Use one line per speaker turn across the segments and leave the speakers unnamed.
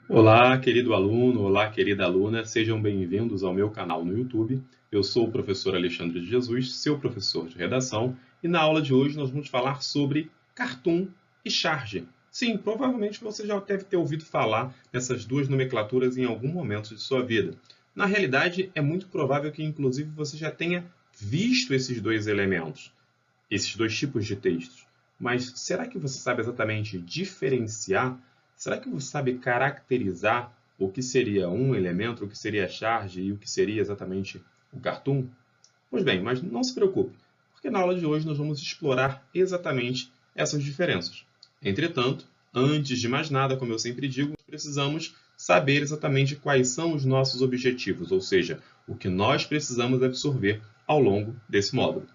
Olá, querido aluno, olá, querida aluna, sejam bem-vindos ao meu canal no YouTube. Eu sou o professor Alexandre de Jesus, seu professor de redação, e na aula de hoje nós vamos falar sobre Cartoon e Charge. Sim, provavelmente você já deve ter ouvido falar nessas duas nomenclaturas em algum momento de sua vida. Na realidade, é muito provável que, inclusive, você já tenha visto esses dois elementos, esses dois tipos de textos. Mas será que você sabe exatamente diferenciar? Será que você sabe caracterizar o que seria um elemento, o que seria a charge e o que seria exatamente o cartoon? Pois bem, mas não se preocupe, porque na aula de hoje nós vamos explorar exatamente essas diferenças. Entretanto, antes de mais nada, como eu sempre digo, precisamos saber exatamente quais são os nossos objetivos, ou seja, o que nós precisamos absorver ao longo desse módulo.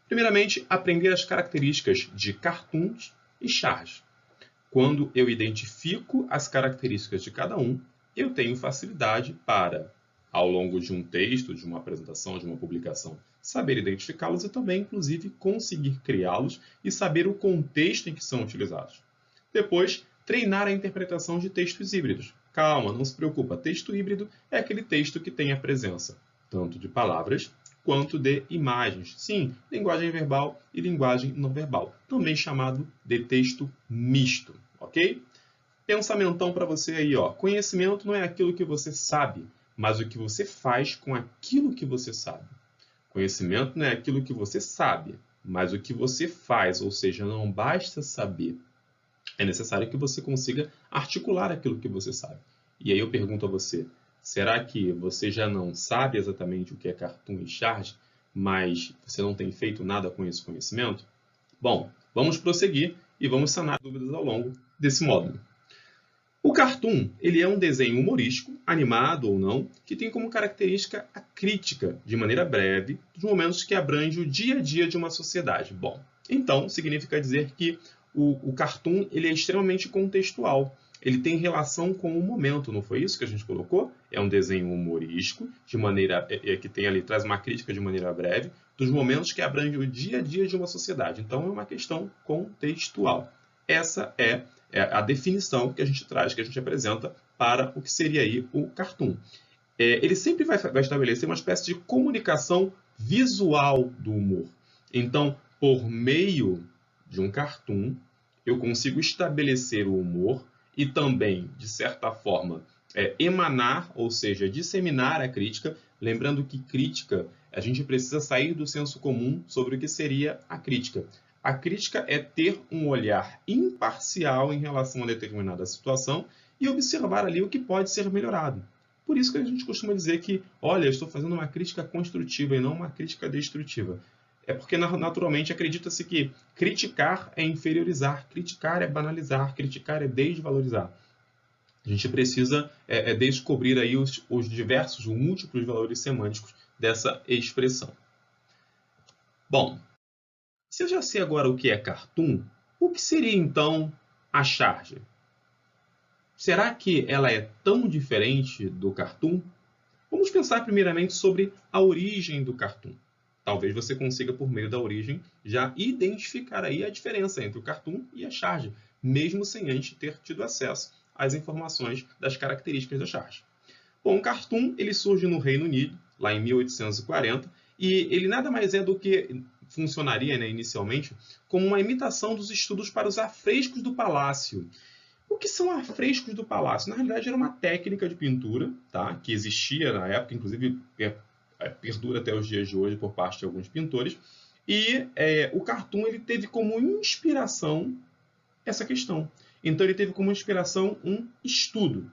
Primeiramente, aprender as características de cartoons e charge. Quando eu identifico as características de cada um, eu tenho facilidade para, ao longo de um texto, de uma apresentação, de uma publicação, saber identificá-los e também, inclusive, conseguir criá-los e saber o contexto em que são utilizados. Depois, treinar a interpretação de textos híbridos. Calma, não se preocupa. Texto híbrido é aquele texto que tem a presença tanto de palavras quanto de imagens. Sim, linguagem verbal e linguagem não verbal, também chamado de texto misto, ok? Pensamentão para você aí, ó. Conhecimento não é aquilo que você sabe, mas o que você faz com aquilo que você sabe. Conhecimento não é aquilo que você sabe, mas o que você faz, ou seja, não basta saber. É necessário que você consiga articular aquilo que você sabe. E aí eu pergunto a você, será que você já não sabe exatamente o que é cartoon e charge, mas você não tem feito nada com esse conhecimento? Bom, vamos prosseguir e vamos sanar dúvidas ao longo desse módulo. O cartoon, ele é um desenho humorístico, animado ou não, que tem como característica a crítica, de maneira breve, dos momentos que abrange o dia a dia de uma sociedade. Bom, então significa dizer que o cartoon ele é extremamente contextual. Ele tem relação com o momento, não foi isso que a gente colocou? É um desenho humorístico, de maneira que tem ali, traz uma crítica de maneira breve, dos momentos que abrange o dia a dia de uma sociedade. Então é uma questão contextual. Essa é a definição que a gente traz, que a gente apresenta para o que seria aí o cartoon. Ele sempre vai estabelecer uma espécie de comunicação visual do humor. Então, por meio de um cartoon, eu consigo estabelecer o humor e também, de certa forma, emanar, ou seja, disseminar a crítica. Lembrando que crítica, a gente precisa sair do senso comum sobre o que seria a crítica. A crítica é ter um olhar imparcial em relação a determinada situação e observar ali o que pode ser melhorado. Por isso que a gente costuma dizer que, olha, eu estou fazendo uma crítica construtiva e não uma crítica destrutiva. É porque, naturalmente, acredita-se que criticar é inferiorizar, criticar é banalizar, criticar é desvalorizar. A gente precisa descobrir aí os diversos, os múltiplos valores semânticos dessa expressão. Bom, se eu já sei agora o que é cartoon, o que seria então a charge? Será que ela é tão diferente do cartoon? Vamos pensar primeiramente sobre a origem do cartoon. Talvez você consiga, por meio da origem, já identificar aí a diferença entre o cartoon e a charge, mesmo sem antes ter tido acesso às informações das características da charge. Bom, o cartoon ele surge no Reino Unido, lá em 1840, e ele nada mais é do que funcionaria, né, inicialmente como uma imitação dos estudos para os afrescos do palácio. O que são afrescos do palácio? Na realidade, era uma técnica de pintura, tá? Que existia na época, inclusive perdura até os dias de hoje por parte de alguns pintores. E o cartoon ele teve como inspiração essa questão. Então, ele teve como inspiração um estudo.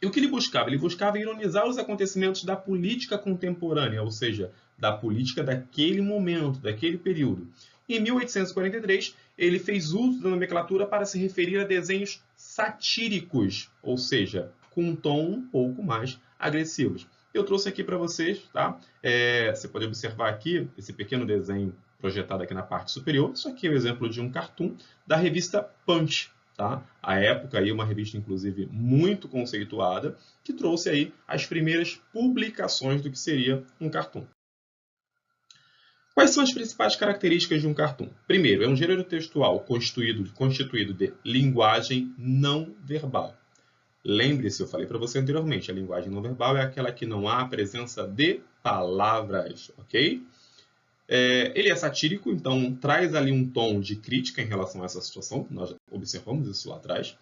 E o que ele buscava? Ele buscava ironizar os acontecimentos da política contemporânea, ou seja, da política daquele momento, daquele período. Em 1843, ele fez uso da nomenclatura para se referir a desenhos satíricos, ou seja, com um tom um pouco mais agressivos. Eu trouxe aqui para vocês, tá? Você pode observar aqui esse pequeno desenho projetado aqui na parte superior. Isso aqui é o exemplo de um cartoon da revista Punch. Tá? A época, aí, uma revista, inclusive, muito conceituada, que trouxe aí as primeiras publicações do que seria um cartoon. Quais são as principais características de um cartoon? Primeiro, é um gênero textual constituído de linguagem não verbal. Lembre-se, eu falei para você anteriormente, a linguagem não verbal é aquela que não há presença de palavras, ok? Ele é satírico, então traz ali um tom de crítica em relação a essa situação, nós observamos isso lá atrás.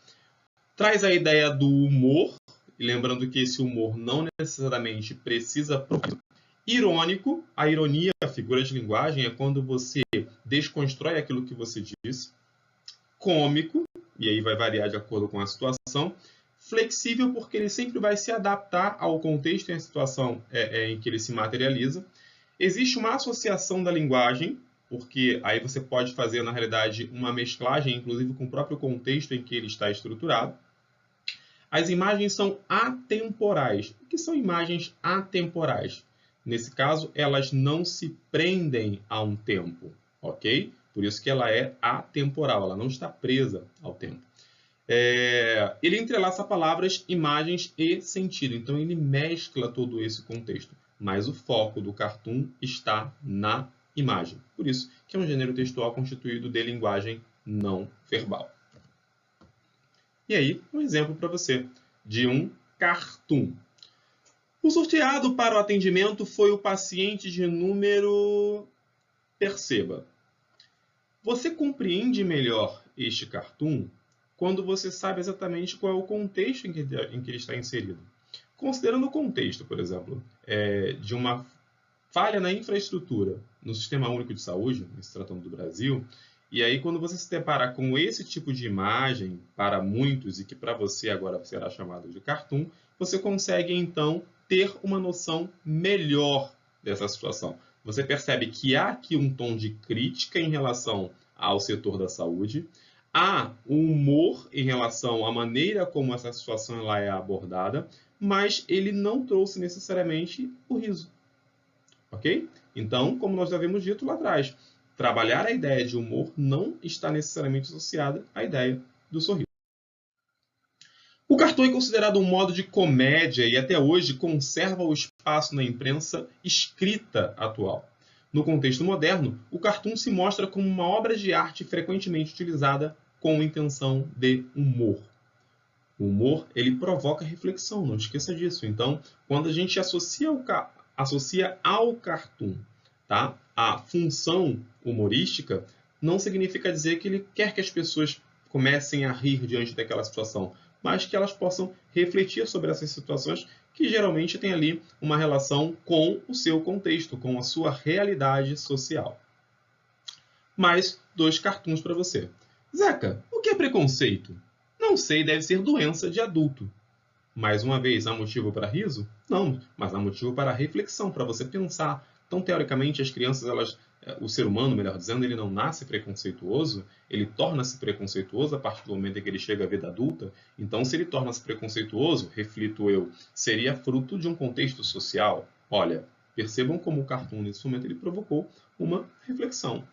Traz a ideia do humor, e lembrando que esse humor não necessariamente precisa... Irônico, a ironia, a figura de linguagem, é quando você desconstrói aquilo que você disse. Cômico, e aí vai variar de acordo com a situação. Flexível, porque ele sempre vai se adaptar ao contexto e à situação em que ele se materializa. Existe uma associação da linguagem, porque aí você pode fazer, na realidade, uma mesclagem, inclusive com o próprio contexto em que ele está estruturado. As imagens são atemporais. O que são imagens atemporais? Nesse caso, elas não se prendem a um tempo, ok? Por isso que ela é atemporal, ela não está presa ao tempo. Ele entrelaça palavras, imagens e sentido. Então, ele mescla todo esse contexto. Mas o foco do cartoon está na imagem. Por isso que é um gênero textual constituído de linguagem não verbal. E aí, um exemplo para você de um cartoon. O sorteado para o atendimento foi o paciente de número... Perceba, você compreende melhor este cartoon quando você sabe exatamente qual é o contexto em que ele está inserido. Considerando o contexto, por exemplo, de uma falha na infraestrutura no Sistema Único de Saúde, se tratando do Brasil, e aí quando você se depara com esse tipo de imagem, para muitos, e que para você agora será chamado de cartoon, você consegue então ter uma noção melhor dessa situação. Você percebe que há aqui um tom de crítica em relação ao setor da saúde, há um humor em relação à maneira como essa situação ela é abordada, mas ele não trouxe necessariamente o riso. Ok? Então, como nós já havíamos dito lá atrás, trabalhar a ideia de humor não está necessariamente associada à ideia do sorriso. O cartoon é considerado um modo de comédia e até hoje conserva o espaço na imprensa escrita atual. No contexto moderno, o cartoon se mostra como uma obra de arte frequentemente utilizada com intenção de humor. O humor, ele provoca reflexão, não esqueça disso. Então, quando a gente associa ao cartoon, tá, a função humorística, não significa dizer que ele quer que as pessoas comecem a rir diante daquela situação, mas que elas possam refletir sobre essas situações que geralmente têm ali uma relação com o seu contexto, com a sua realidade social. Mais 2 cartoons para você. Zeca, o que é preconceito? Não sei, deve ser doença de adulto. Mais uma vez, há motivo para riso? Não, mas há motivo para reflexão, para você pensar. Então, teoricamente, as crianças, o ser humano, melhor dizendo, ele não nasce preconceituoso, ele torna-se preconceituoso a partir do momento em que ele chega à vida adulta. Então, se ele torna-se preconceituoso, reflito eu, seria fruto de um contexto social. Olha, percebam como o cartoon, nesse momento, ele provocou uma reflexão.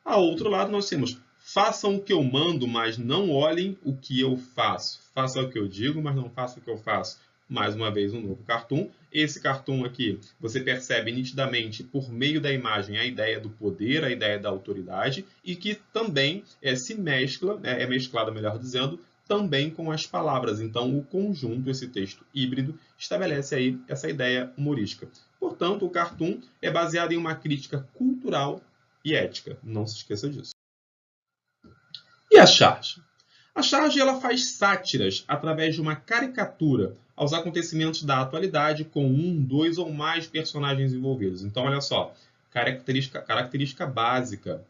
Ao outro lado, nós temos: façam o que eu mando, mas não olhem o que eu faço. Façam o que eu digo, mas não façam o que eu faço. Mais uma vez, um novo cartoon. Esse cartoon aqui, você percebe nitidamente, por meio da imagem, a ideia do poder, a ideia da autoridade, e que também se mescla, é mesclada, melhor dizendo, também com as palavras. Então, o conjunto, esse texto híbrido, estabelece aí essa ideia humorística. Portanto, o cartoon é baseado em uma crítica cultural e ética. Não se esqueça disso. E a charge? A charge ela faz sátiras através de uma caricatura aos acontecimentos da atualidade com 1, 2 ou mais personagens envolvidos. Então, olha só, característica básica.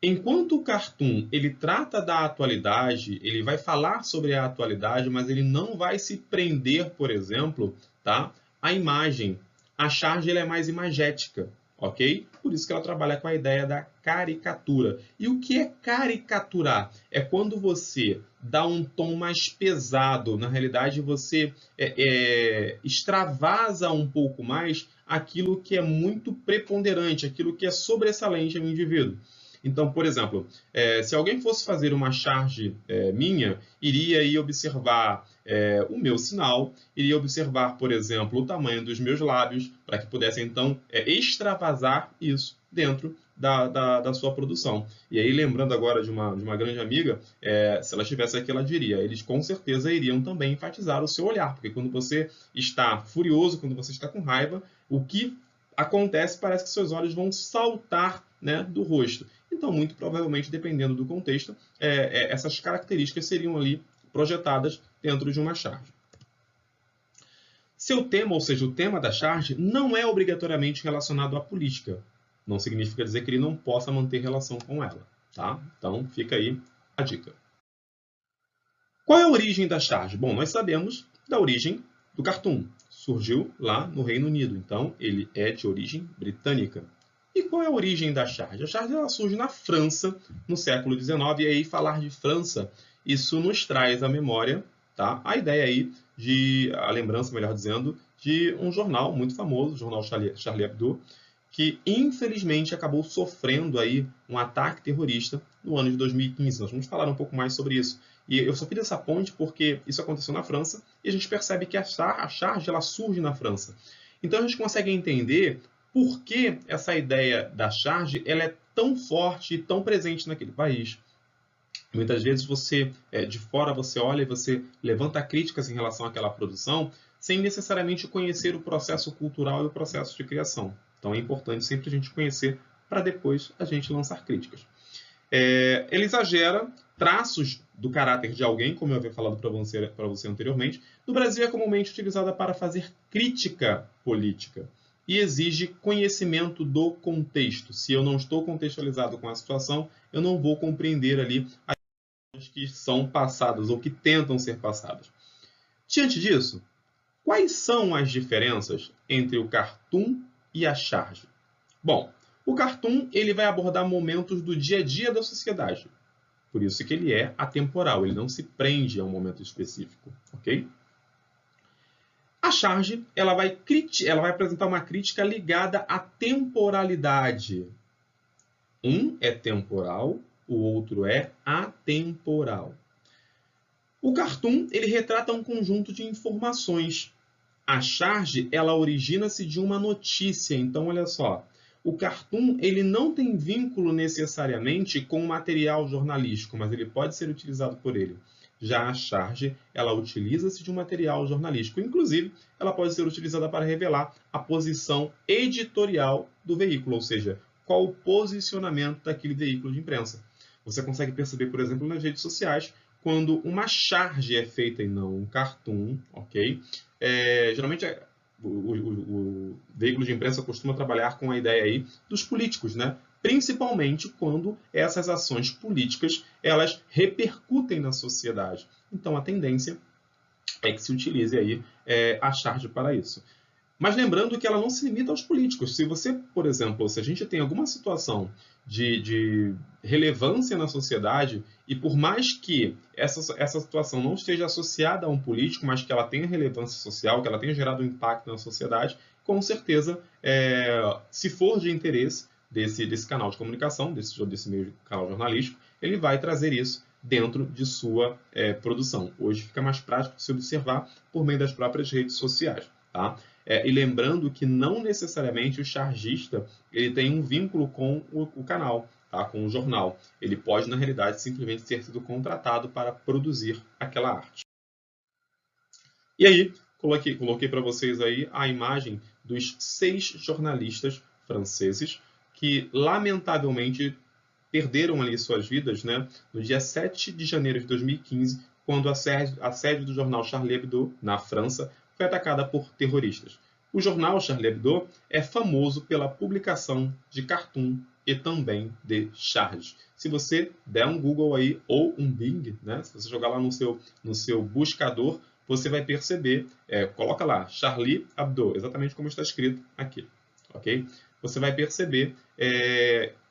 Enquanto o cartoon ele trata da atualidade, ele vai falar sobre a atualidade, mas ele não vai se prender, por exemplo, tá, à imagem. A charge ela é mais imagética. Ok? Por isso que ela trabalha com a ideia da caricatura. E o que é caricaturar? É quando você dá um tom mais pesado. Na realidade, você extravasa um pouco mais aquilo que é muito preponderante, aquilo que é sobressalente ao indivíduo. Então, por exemplo, se alguém fosse fazer uma charge minha, iria aí observar o meu sinal, iria observar, por exemplo, o tamanho dos meus lábios, para que pudesse, então, extravasar isso dentro da sua produção. E aí, lembrando agora de uma grande amiga, se ela estivesse aqui, ela diria, eles com certeza iriam também enfatizar o seu olhar, porque quando você está furioso, quando você está com raiva, o que acontece, parece que seus olhos vão saltar, né, do rosto. Então, muito provavelmente, dependendo do contexto, essas características seriam ali projetadas dentro de uma charge. Seu tema, ou seja, o tema da charge, não é obrigatoriamente relacionado à política. Não significa dizer que ele não possa manter relação com ela. Tá? Então, fica aí a dica. Qual é a origem da charge? Bom, nós sabemos da origem do cartoon. Surgiu lá no Reino Unido, então ele é de origem britânica. E qual é a origem da charge? A charge ela surge na França no século XIX, e aí falar de França, isso nos traz à memória, tá? A ideia aí a lembrança, melhor dizendo, de um jornal muito famoso, o jornal Charlie Hebdo, que infelizmente acabou sofrendo aí um ataque terrorista no ano de 2015. Nós vamos falar um pouco mais sobre isso. E eu só fiz essa ponte porque isso aconteceu na França e a gente percebe que a charge ela surge na França. Então a gente consegue entender por que essa ideia da charge ela é tão forte e tão presente naquele país. Muitas vezes de fora você olha e você levanta críticas em relação àquela produção sem necessariamente conhecer o processo cultural e o processo de criação. Então é importante sempre a gente conhecer para depois a gente lançar críticas. Ele exagera traços do caráter de alguém, como eu havia falado para você anteriormente. No Brasil é comumente utilizada para fazer crítica política e exige conhecimento do contexto. Se eu não estou contextualizado com a situação, eu não vou compreender ali as coisas que são passadas ou que tentam ser passadas. Diante disso, quais são as diferenças entre o cartoon e a charge? Bom, o cartoon ele vai abordar momentos do dia a dia da sociedade. Por isso que ele é atemporal, ele não se prende a um momento específico, ok? A charge ela vai apresentar uma crítica ligada à temporalidade. Um é temporal, o outro é atemporal. O cartoon ele retrata um conjunto de informações. A charge ela origina-se de uma notícia. Então, olha só, o cartoon ele não tem vínculo necessariamente com o material jornalístico, mas ele pode ser utilizado por ele. Já a charge, ela utiliza-se de um material jornalístico. Inclusive, ela pode ser utilizada para revelar a posição editorial do veículo, ou seja, qual o posicionamento daquele veículo de imprensa. Você consegue perceber, por exemplo, nas redes sociais, quando uma charge é feita e não um cartoon, ok? Geralmente o veículo de imprensa costuma trabalhar com a ideia aí dos políticos, né? Principalmente quando essas ações políticas elas repercutem na sociedade. Então a tendência é que se utilize aí a charge para isso. Mas lembrando que ela não se limita aos políticos. Se você, por exemplo, se a gente tem alguma situação de relevância na sociedade e por mais que essa situação não esteja associada a um político, mas que ela tenha relevância social, que ela tenha gerado um impacto na sociedade, com certeza, se for de interesse desse canal de comunicação, desse meio de canal jornalístico, ele vai trazer isso dentro de sua produção. Hoje fica mais prático se observar por meio das próprias redes sociais. Tá? E lembrando que não necessariamente o chargista ele tem um vínculo com o canal, tá? Com o jornal. Ele pode, na realidade, simplesmente ter sido contratado para produzir aquela arte. E aí, coloquei para vocês aí a imagem dos 6 jornalistas franceses que, lamentavelmente, perderam ali suas vidas, né, no dia 7 de janeiro de 2015, quando a sede do jornal Charlie Hebdo, na França, foi atacada por terroristas. O jornal Charlie Hebdo é famoso pela publicação de cartoon e também de charge. Se você der um Google aí ou um Bing, né, se você jogar lá no seu buscador, você vai perceber, coloca lá Charlie Hebdo, exatamente como está escrito aqui, ok? Você vai perceber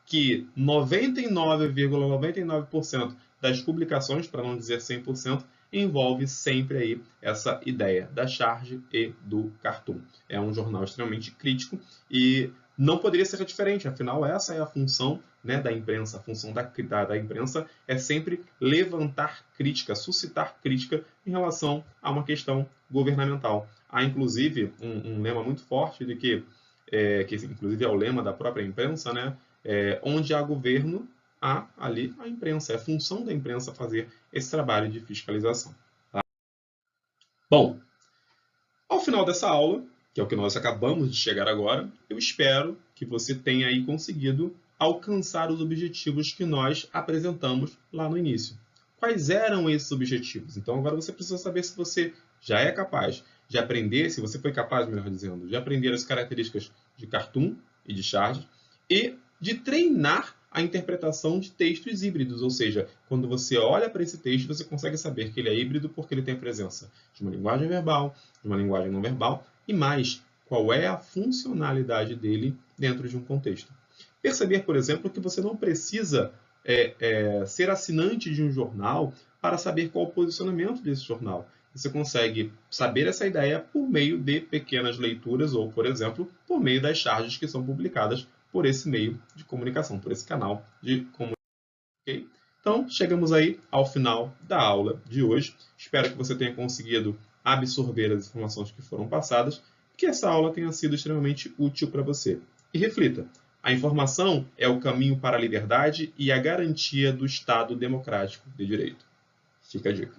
que 99,99% das publicações, para não dizer 100%, envolve sempre aí essa ideia da charge e do cartoon. É um jornal extremamente crítico e não poderia ser diferente, afinal essa é a função, né, da imprensa. A função da imprensa é sempre levantar crítica, suscitar crítica em relação a uma questão governamental. Há inclusive um lema muito forte de que inclusive é o lema da própria imprensa, né, onde há governo, há ali a imprensa. É a função da imprensa fazer esse trabalho de fiscalização. Tá? Bom, ao final dessa aula, que é o que nós acabamos de chegar agora, eu espero que você tenha aí conseguido alcançar os objetivos que nós apresentamos lá no início. Quais eram esses objetivos? Então agora você precisa saber se você já é capaz de aprender, se você foi capaz, melhor dizendo, de aprender as características de Cartoon e de Charge e de treinar a interpretação de textos híbridos, ou seja, quando você olha para esse texto, você consegue saber que ele é híbrido porque ele tem a presença de uma linguagem verbal, de uma linguagem não verbal, e mais, qual é a funcionalidade dele dentro de um contexto. Perceber, por exemplo, que você não precisa ser assinante de um jornal para saber qual o posicionamento desse jornal. Você consegue saber essa ideia por meio de pequenas leituras ou, por exemplo, por meio das charges que são publicadas por esse meio de comunicação, por esse canal de comunicação. Okay? Então, chegamos aí ao final da aula de hoje. Espero que você tenha conseguido absorver as informações que foram passadas, que essa aula tenha sido extremamente útil para você. E reflita, a informação é o caminho para a liberdade e a garantia do Estado democrático de direito. Fica a dica.